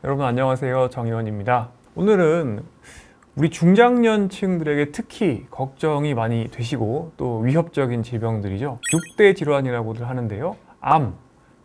여러분 안녕하세요. 정의원입니다. 오늘은 우리 중장년층들에게 특히 걱정이 많이 되시고 또 위협적인 질병들이죠. 6대 질환이라고들 하는데요. 암,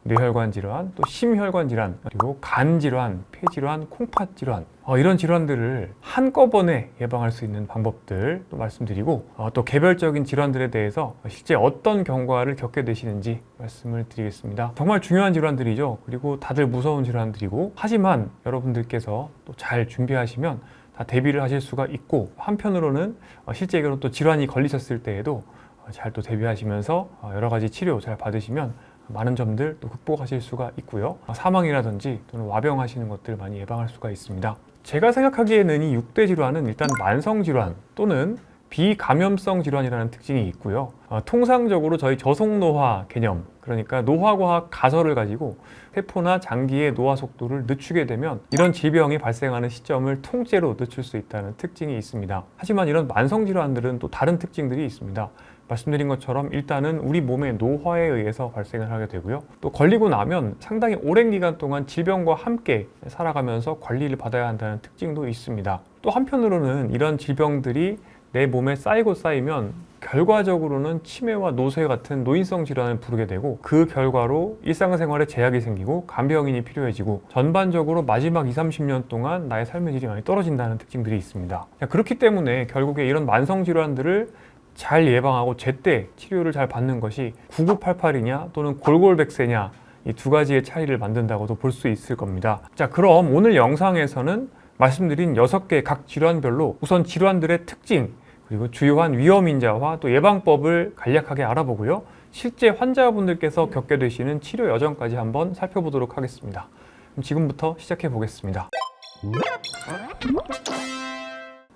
뇌혈관 질환, 또 심혈관 질환, 그리고 간 질환, 폐 질환, 콩팥 질환 이런 질환들을 한꺼번에 예방할 수 있는 방법들 또 말씀드리고 또 개별적인 질환들에 대해서 실제 어떤 경과를 겪게 되시는지 말씀을 드리겠습니다. 정말 중요한 질환들이죠. 그리고 다들 무서운 질환들이고 하지만 여러분들께서 또 잘 준비하시면 다 대비를 하실 수가 있고 한편으로는 실제로 또 질환이 걸리셨을 때에도 잘 또 대비하시면서 여러 가지 치료 잘 받으시면 많은 점들 또 극복하실 수가 있고요. 사망이라든지 또는 와병하시는 것들 많이 예방할 수가 있습니다. 제가 생각하기에는 이 6대 질환은 일단 만성질환 또는 비감염성 질환이라는 특징이 있고요. 통상적으로 저희 저속노화 개념, 그러니까 노화과학 가설을 가지고 세포나 장기의 노화 속도를 늦추게 되면 이런 질병이 발생하는 시점을 통째로 늦출 수 있다는 특징이 있습니다. 하지만 이런 만성 질환들은 또 다른 특징들이 있습니다. 말씀드린 것처럼 일단은 우리 몸의 노화에 의해서 발생을 하게 되고요. 또 걸리고 나면 상당히 오랜 기간 동안 질병과 함께 살아가면서 관리를 받아야 한다는 특징도 있습니다. 또 한편으로는 이런 질병들이 내 몸에 쌓이고 쌓이면 결과적으로는 치매와 노쇠 같은 노인성 질환을 부르게 되고 그 결과로 일상생활에 제약이 생기고 간병인이 필요해지고 전반적으로 마지막 20, 30년 동안 나의 삶의 질이 많이 떨어진다는 특징들이 있습니다. 그렇기 때문에 결국에 이런 만성 질환들을 잘 예방하고 제때 치료를 잘 받는 것이 9988이냐 또는 골골백세냐 이 두 가지의 차이를 만든다고도 볼 수 있을 겁니다. 자, 그럼 오늘 영상에서는 말씀드린 6개 각 질환별로 우선 질환들의 특징 그리고 주요한 위험인자와 또 예방법을 간략하게 알아보고요. 실제 환자분들께서 겪게 되시는 치료 여정까지 한번 살펴보도록 하겠습니다. 그럼 지금부터 시작해 보겠습니다.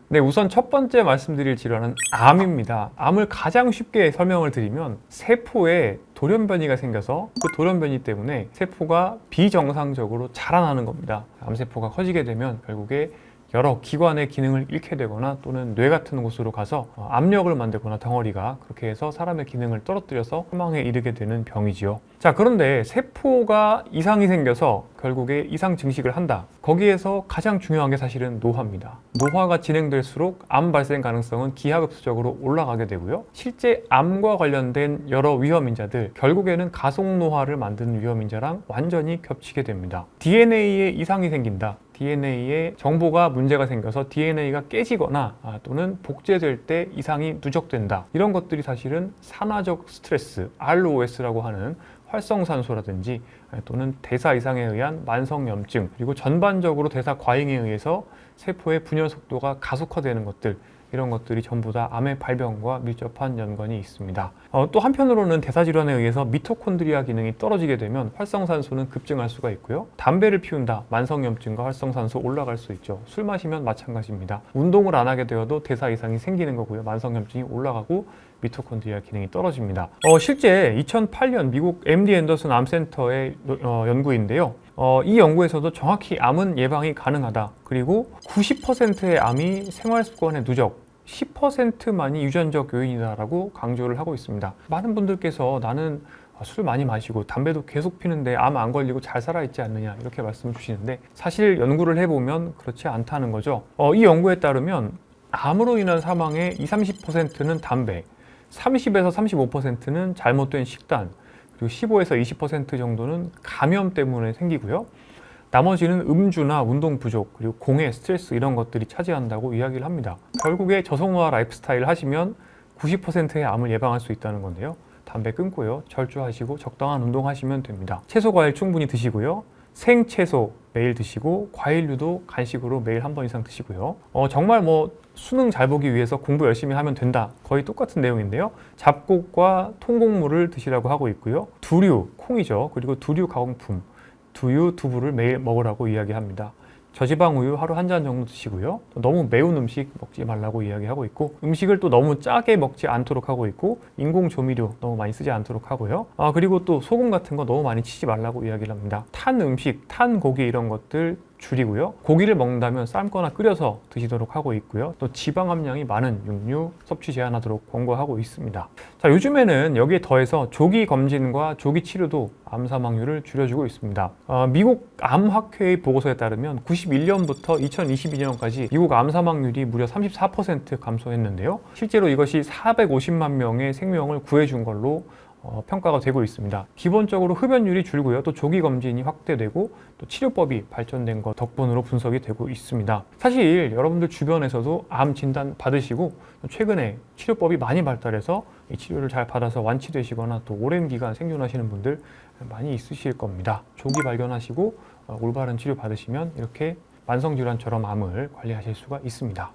네, 우선 첫 번째 말씀드릴 질환은 암입니다. 암을 가장 쉽게 설명을 드리면 세포에 돌연변이가 생겨서 그 돌연변이 때문에 세포가 비정상적으로 자라나는 겁니다. 암세포가 커지게 되면 결국에 여러 기관의 기능을 잃게 되거나 또는 뇌 같은 곳으로 가서 압력을 만들거나 덩어리가 그렇게 해서 사람의 기능을 떨어뜨려서 사망에 이르게 되는 병이지요. 자, 그런데 세포가 이상이 생겨서 결국에 이상 증식을 한다. 거기에서 가장 중요한 게 사실은 노화입니다. 노화가 진행될수록 암 발생 가능성은 기하급수적으로 올라가게 되고요. 실제 암과 관련된 여러 위험인자들 결국에는 가속노화를 만드는 위험인자랑 완전히 겹치게 됩니다. DNA에 이상이 생긴다. DNA에 정보가 문제가 생겨서 DNA가 깨지거나 또는 복제될 때 이상이 누적된다. 이런 것들이 사실은 산화적 스트레스, ROS라고 하는 활성산소라든지 또는 대사 이상에 의한 만성염증 그리고 전반적으로 대사 과잉에 의해서 세포의 분열 속도가 가속화되는 것들 이런 것들이 전부 다 암의 발병과 밀접한 연관이 있습니다. 또 한편으로는 대사질환에 의해서 미토콘드리아 기능이 떨어지게 되면 활성산소는 급증할 수가 있고요. 담배를 피운다, 만성염증과 활성산소 올라갈 수 있죠. 술 마시면 마찬가지입니다. 운동을 안 하게 되어도 대사 이상이 생기는 거고요. 만성염증이 올라가고 미토콘드리아 기능이 떨어집니다. 실제 2008년 미국 MD 앤더슨 암센터의 연구인데요. 이 연구에서도 정확히 암은 예방이 가능하다. 그리고 90%의 암이 생활습관의 누적, 10%만이 유전적 요인이다라고 강조를 하고 있습니다. 많은 분들께서 나는 술 많이 마시고 담배도 계속 피는데 암 안 걸리고 잘 살아있지 않느냐 이렇게 말씀을 주시는데 사실 연구를 해보면 그렇지 않다는 거죠. 이 연구에 따르면 암으로 인한 사망의 20, 30%는 담배, 30에서 35%는 잘못된 식단, 그리고 15에서 20% 정도는 감염 때문에 생기고요. 나머지는 음주나 운동 부족, 그리고 공해, 스트레스 이런 것들이 차지한다고 이야기를 합니다. 결국에 저속노화 라이프 스타일을 하시면 90%의 암을 예방할 수 있다는 건데요. 담배 끊고요. 절주하시고 적당한 운동하시면 됩니다. 채소, 과일 충분히 드시고요. 생채소 매일 드시고 과일류도 간식으로 매일 한 번 이상 드시고요. 정말 수능 잘 보기 위해서 공부 열심히 하면 된다. 거의 똑같은 내용인데요. 잡곡과 통곡물을 드시라고 하고 있고요. 두류, 콩이죠. 그리고 두류 가공품, 두유, 두부를 매일 먹으라고 이야기합니다. 저지방 우유 하루 한 잔 정도 드시고요. 너무 매운 음식 먹지 말라고 이야기하고 있고 음식을 또 너무 짜게 먹지 않도록 하고 있고 인공 조미료 너무 많이 쓰지 않도록 하고요. 그리고 또 소금 같은 거 너무 많이 치지 말라고 이야기를 합니다. 탄 음식, 탄 고기 이런 것들 줄이고요. 고기를 먹는다면 삶거나 끓여서 드시도록 하고 있고요. 또 지방 함량이 많은 육류 섭취 제한하도록 권고하고 있습니다. 자, 요즘에는 여기에 더해서 조기 검진과 조기 치료도 암 사망률을 줄여주고 있습니다. 미국 암학회의 보고서에 따르면 91년부터 2022년까지 미국 암 사망률이 무려 34% 감소했는데요. 실제로 이것이 450만 명의 생명을 구해준 걸로 평가가 되고 있습니다. 기본적으로 흡연율이 줄고요. 또 조기 검진이 확대되고 또 치료법이 발전된 것 덕분으로 분석이 되고 있습니다. 사실 여러분들 주변에서도 암 진단 받으시고 최근에 치료법이 많이 발달해서 이 치료를 잘 받아서 완치되시거나 또 오랜 기간 생존하시는 분들 많이 있으실 겁니다. 조기 발견하시고 올바른 치료 받으시면 이렇게 만성질환처럼 암을 관리하실 수가 있습니다.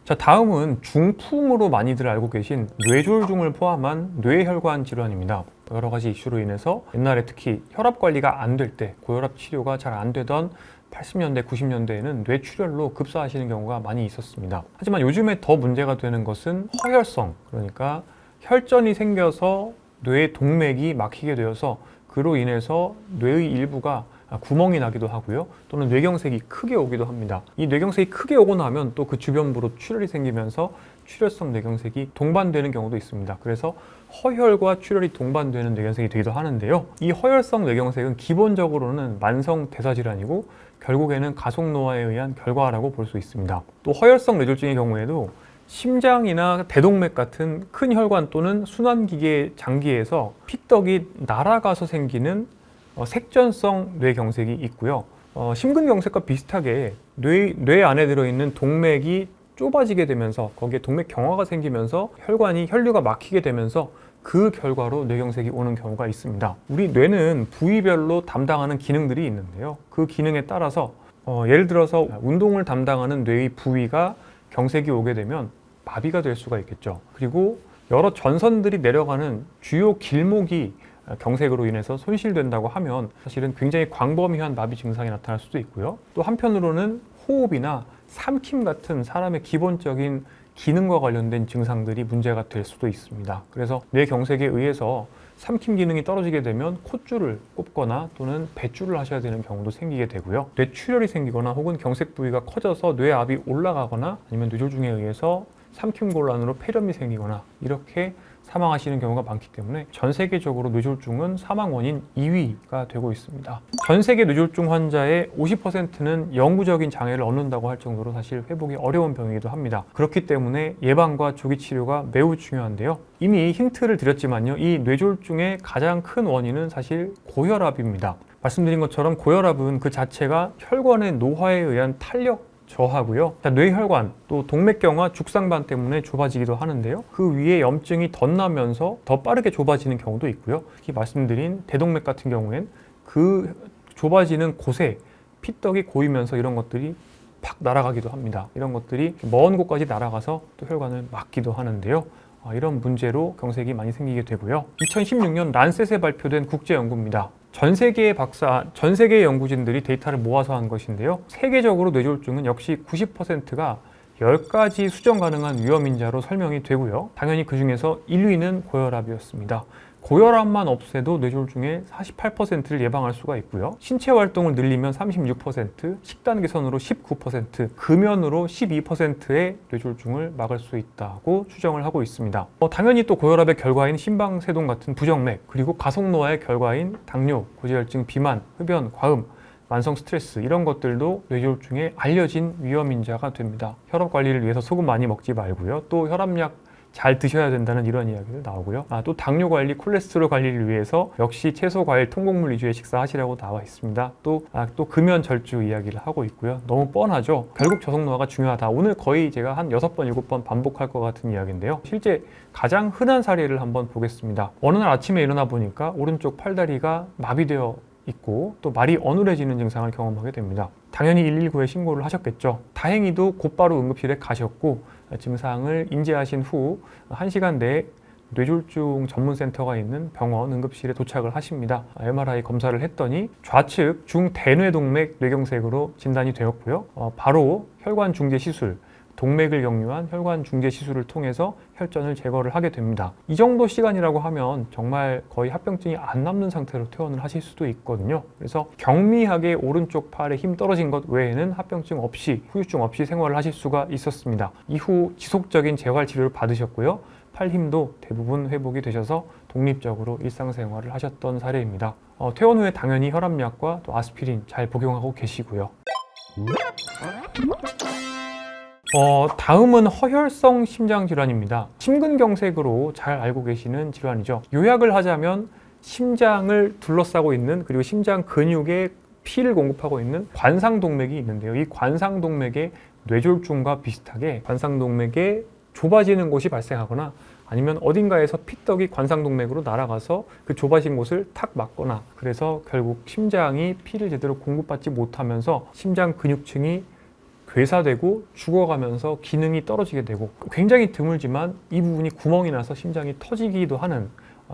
자, 다음은 중풍으로 많이들 알고 계신 뇌졸중을 포함한 뇌혈관 질환입니다. 여러 가지 이슈로 인해서 옛날에 특히 혈압 관리가 안 될 때, 고혈압 치료가 잘 안 되던 80년대, 90년대에는 뇌출혈로 급사하시는 경우가 많이 있었습니다. 하지만 요즘에 더 문제가 되는 것은 허혈성, 그러니까 혈전이 생겨서 뇌의 동맥이 막히게 되어서 그로 인해서 뇌의 일부가 구멍이 나기도 하고요. 또는 뇌경색이 크게 오기도 합니다. 이 뇌경색이 크게 오고 나면 또 그 주변부로 출혈이 생기면서 출혈성 뇌경색이 동반되는 경우도 있습니다. 그래서 허혈과 출혈이 동반되는 뇌경색이 되기도 하는데요. 이 허혈성 뇌경색은 기본적으로는 만성 대사질환이고 결국에는 가속노화에 의한 결과라고 볼 수 있습니다. 또 허혈성 뇌졸중의 경우에도 심장이나 대동맥 같은 큰 혈관 또는 순환기계 장기에서 피떡이 날아가서 생기는 색전성 뇌경색이 있고요. 심근경색과 비슷하게 뇌 안에 들어있는 동맥이 좁아지게 되면서 거기에 동맥 경화가 생기면서 혈류가 막히게 되면서 그 결과로 뇌경색이 오는 경우가 있습니다. 우리 뇌는 부위별로 담당하는 기능들이 있는데요. 그 기능에 따라서 예를 들어서 운동을 담당하는 뇌의 부위가 경색이 오게 되면 마비가 될 수가 있겠죠. 그리고 여러 전선들이 내려가는 주요 길목이 경색으로 인해서 손실된다고 하면 사실은 굉장히 광범위한 마비 증상이 나타날 수도 있고요. 또 한편으로는 호흡이나 삼킴 같은 사람의 기본적인 기능과 관련된 증상들이 문제가 될 수도 있습니다. 그래서 뇌경색에 의해서 삼킴 기능이 떨어지게 되면 콧줄을 꼽거나 또는 배줄을 하셔야 되는 경우도 생기게 되고요. 뇌출혈이 생기거나 혹은 경색 부위가 커져서 뇌압이 올라가거나 아니면 뇌졸중에 의해서 삼킴곤란으로 폐렴이 생기거나 이렇게 사망하시는 경우가 많기 때문에 전 세계적으로 뇌졸중은 사망 원인 2위가 되고 있습니다. 전 세계 뇌졸중 환자의 50%는 영구적인 장애를 얻는다고 할 정도로 사실 회복이 어려운 병이기도 합니다. 그렇기 때문에 예방과 조기 치료가 매우 중요한데요. 이미 힌트를 드렸지만요. 이 뇌졸중의 가장 큰 원인은 사실 고혈압입니다. 말씀드린 것처럼 고혈압은 그 자체가 혈관의 노화에 의한 탄력 저하고요. 뇌혈관, 또 동맥경화, 죽상반 때문에 좁아지기도 하는데요. 그 위에 염증이 덧나면서 더 빠르게 좁아지는 경우도 있고요. 특히 말씀드린 대동맥 같은 경우엔 그 좁아지는 곳에 피떡이 고이면서 이런 것들이 팍 날아가기도 합니다. 이런 것들이 먼 곳까지 날아가서 또 혈관을 막기도 하는데요. 이런 문제로 경색이 많이 생기게 되고요. 2016년 란셋에 발표된 국제연구입니다. 전 세계의 연구진들이 데이터를 모아서 한 것인데요. 세계적으로 뇌졸중은 역시 90%가 10가지 수정 가능한 위험인자로 설명이 되고요. 당연히 그 중에서 1위는 고혈압이었습니다. 고혈압만 없애도 뇌졸중의 48%를 예방할 수가 있고요. 신체 활동을 늘리면 36%, 식단 개선으로 19%, 금연으로 12%의 뇌졸중을 막을 수 있다고 추정을 하고 있습니다. 당연히 또 고혈압의 결과인 심방세동 같은 부정맥, 그리고 가속노화의 결과인 당뇨, 고지혈증, 비만, 흡연, 과음, 만성 스트레스 이런 것들도 뇌졸중의 알려진 위험인자가 됩니다. 혈압 관리를 위해서 소금 많이 먹지 말고요. 또 혈압약 잘 드셔야 된다는 이런 이야기도 나오고요. 또 당뇨 관리, 콜레스테롤 관리를 위해서 역시 채소, 과일, 통곡물 위주의 식사하시라고 나와 있습니다. 또 금연 절주 이야기를 하고 있고요. 너무 뻔하죠. 결국 저속노화가 중요하다. 오늘 거의 제가 한 6번, 7번 반복할 것 같은 이야기인데요. 실제 가장 흔한 사례를 한번 보겠습니다. 어느 날 아침에 일어나 보니까 오른쪽 팔다리가 마비되어 있고 또 말이 어눌해지는 증상을 경험하게 됩니다. 당연히 119에 신고를 하셨겠죠. 다행히도 곧바로 응급실에 가셨고 증상을 인지하신 후 1시간 내에 뇌졸중 전문센터가 있는 병원 응급실에 도착을 하십니다. MRI 검사를 했더니 좌측 중대뇌동맥 뇌경색으로 진단이 되었고요. 바로 혈관 중재 시술, 동맥을 역류한 혈관 중재 시술을 통해서 혈전을 제거를 하게 됩니다. 이 정도 시간이라고 하면 정말 거의 합병증이 안 남는 상태로 퇴원을 하실 수도 있거든요. 그래서 경미하게 오른쪽 팔에 힘 떨어진 것 외에는 합병증 없이, 후유증 없이 생활을 하실 수가 있었습니다. 이후 지속적인 재활 치료를 받으셨고요. 팔 힘도 대부분 회복이 되셔서 독립적으로 일상생활을 하셨던 사례입니다. 퇴원 후에 당연히 혈압약과 또 아스피린 잘 복용하고 계시고요. 다음은 허혈성 심장질환입니다. 심근경색으로 잘 알고 계시는 질환이죠. 요약을 하자면 심장을 둘러싸고 있는, 그리고 심장 근육에 피를 공급하고 있는 관상동맥이 있는데요. 이 관상동맥의 뇌졸중과 비슷하게 관상동맥에 좁아지는 곳이 발생하거나 아니면 어딘가에서 피떡이 관상동맥으로 날아가서 그 좁아진 곳을 탁 막거나, 그래서 결국 심장이 피를 제대로 공급받지 못하면서 심장 근육층이 괴사되고 죽어가면서 기능이 떨어지게 되고, 굉장히 드물지만 이 부분이 구멍이 나서 심장이 터지기도 하는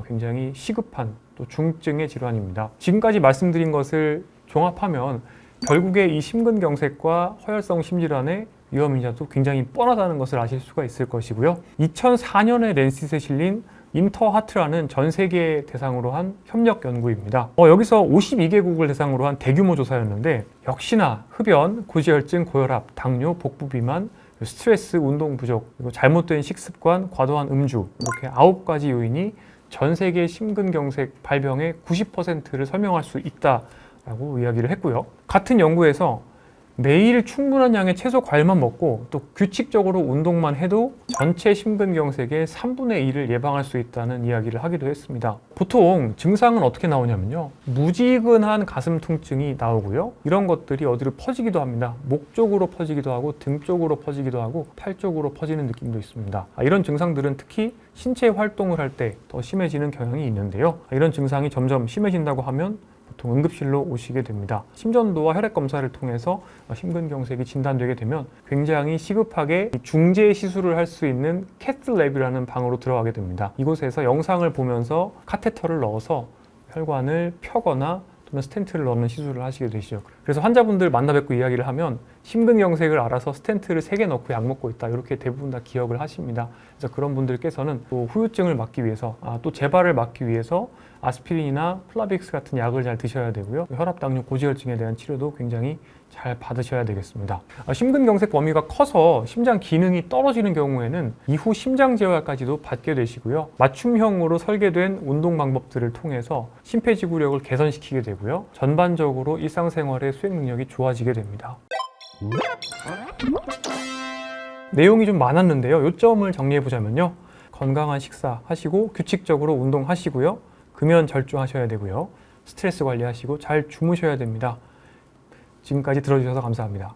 굉장히 시급한 또 중증의 질환입니다. 지금까지 말씀드린 것을 종합하면 결국에 이 심근경색과 허혈성 심질환의 위험인자도 굉장히 뻔하다는 것을 아실 수가 있을 것이고요. 2004년에 랜셋에 실린 인터하트라는 전 세계 대상으로 한 협력 연구입니다. 여기서 52개국을 대상으로 한 대규모 조사였는데, 역시나 흡연, 고지혈증, 고혈압, 당뇨, 복부 비만, 스트레스, 운동 부족, 그리고 잘못된 식습관, 과도한 음주, 이렇게 9가지 요인이 전 세계 심근경색 발병의 90%를 설명할 수 있다라고 이야기를 했고요. 같은 연구에서 매일 충분한 양의 채소 과일만 먹고 또 규칙적으로 운동만 해도 전체 심근경색의 3분의 1을 예방할 수 있다는 이야기를 하기도 했습니다. 보통 증상은 어떻게 나오냐면요. 무지근한 가슴 통증이 나오고요. 이런 것들이 어디로 퍼지기도 합니다. 목 쪽으로 퍼지기도 하고 등 쪽으로 퍼지기도 하고 팔 쪽으로 퍼지는 느낌도 있습니다. 이런 증상들은 특히 신체 활동을 할 때 더 심해지는 경향이 있는데요. 이런 증상이 점점 심해진다고 하면 보통 응급실로 오시게 됩니다. 심전도와 혈액 검사를 통해서 심근경색이 진단되게 되면 굉장히 시급하게 중재 시술을 할 수 있는 캐스랩이라는 방으로 들어가게 됩니다. 이곳에서 영상을 보면서 카테터를 넣어서 혈관을 펴거나 또는 스텐트를 넣는 시술을 하시게 되시죠. 그래서 환자분들 만나 뵙고 이야기를 하면 심근경색을 알아서 스텐트를 3개 넣고 약 먹고 있다, 이렇게 대부분 다 기억을 하십니다. 그래서 그런 분들께서는 또 후유증을 막기 위해서, 또 재발을 막기 위해서 아스피린이나 플라빅스 같은 약을 잘 드셔야 되고요. 혈압, 당뇨, 고지혈증에 대한 치료도 굉장히 잘 받으셔야 되겠습니다. 심근경색 범위가 커서 심장 기능이 떨어지는 경우에는 이후 심장 재활까지도 받게 되시고요. 맞춤형으로 설계된 운동 방법들을 통해서 심폐지구력을 개선시키게 되고요. 전반적으로 일상생활의 수행 능력이 좋아지게 됩니다. 내용이 좀 많았는데요. 요점을 정리해보자면요. 건강한 식사 하시고 규칙적으로 운동하시고요. 금연 절주하셔야 되고요. 스트레스 관리하시고 잘 주무셔야 됩니다. 지금까지 들어주셔서 감사합니다.